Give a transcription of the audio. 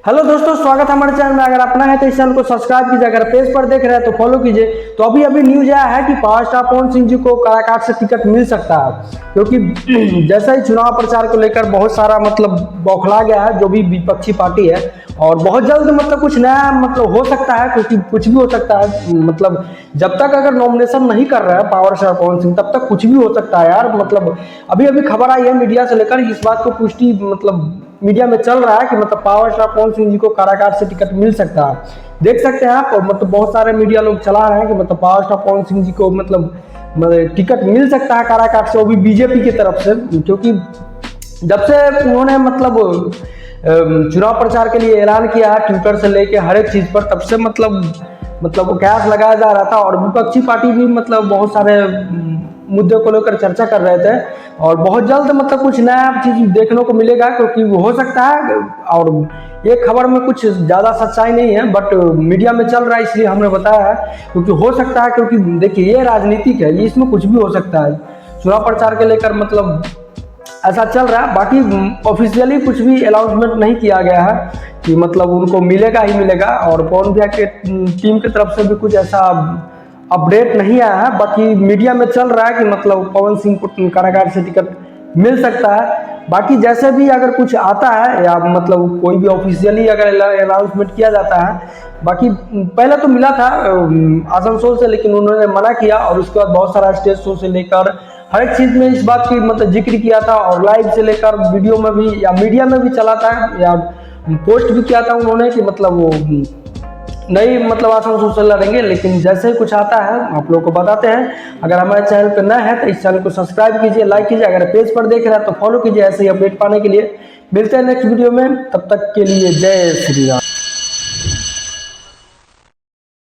Hello दोस्तों, स्वागत है हमारे चैनल में। अगर अपना है तो इस चैनल को सब्सक्राइब कीजिए, अगर पेज पर देख रहे हैं तो फॉलो कीजिए। तो अभी अभी न्यूज आया है कि पावर स्टार पवन सिंह जी को काराकाट से टिकट मिल सकता है, क्योंकि जैसा ही चुनाव प्रचार को लेकर बहुत सारा बौखला गया है जो भी विपक्षी पार्टी है। और बहुत जल्द कुछ नया हो सकता है, क्योंकि कुछ भी हो सकता है। जब तक अगर नॉमिनेशन नहीं कर रहा है पावर स्टार पवन सिंह, तब तक कुछ भी हो सकता है यार। अभी अभी खबर आई है मीडिया से लेकर, इस बात को पुष्टि मीडिया में चल रहा है कि पावर स्टार पवन सिंह जी को काराकाट से टिकट मिल सकता है। देख सकते हैं आप, बहुत सारे मीडिया लोग चला रहे हैं कि पावर स्टार पवन सिंह जी को टिकट मिल सकता है काराकाट से, वो भी बीजेपी की तरफ से। क्योंकि जब से उन्होंने चुनाव प्रचार के लिए ऐलान किया है, ट्विटर से लेके हर एक चीज पर, तब से कयास लगाया जा रहा था। और विपक्षी पार्टी भी बहुत सारे मुद्दे को लेकर चर्चा कर रहे थे। और बहुत जल्द कुछ नया चीज देखने को मिलेगा, क्योंकि वो हो सकता है। और ये खबर में कुछ ज्यादा सच्चाई नहीं है, बट मीडिया में चल रहा है इसलिए हमने बताया है। क्योंकि हो सकता है, क्योंकि देखिए ये राजनीतिक है, ये इसमें कुछ भी हो सकता है। चुनाव प्रचार के लेकर ऐसा चल रहा है। बाकी ऑफिशियली कुछ भी अनाउंसमेंट नहीं किया गया है कि उनको मिलेगा ही मिलेगा। और पवन भैया के टीम की तरफ से भी कुछ ऐसा अपडेट नहीं आया है। बाकी मीडिया में चल रहा है कि पवन सिंह को कारागार से टिकट मिल सकता है। बाकी जैसे भी अगर कुछ आता है या कोई भी ऑफिशियली अगर अनाउंसमेंट किया जाता है, बाकी पहले तो मिला था आसनसोल से, लेकिन उन्होंने मना किया। और उसके बाद बहुत सारा स्टेज शो से लेकर हर एक चीज में इस बात की जिक्र किया था। और लाइव से लेकर वीडियो में भी या मीडिया में भी चला था, या पोस्ट भी किया था उन्होंने कि वो नहीं आसनसोल से लड़ेंगे। लेकिन जैसे ही कुछ आता है आप लोगों को बताते हैं। अगर हमारे चैनल पर नए हैं तो इस चैनल को सब्सक्राइब कीजिए, लाइक कीजिए। अगर पेज पर देख रहे हैं तो फॉलो कीजिए। ऐसे ही अपडेट पाने के लिए मिलते हैं नेक्स्ट वीडियो में। तब तक के लिए जय श्री राम।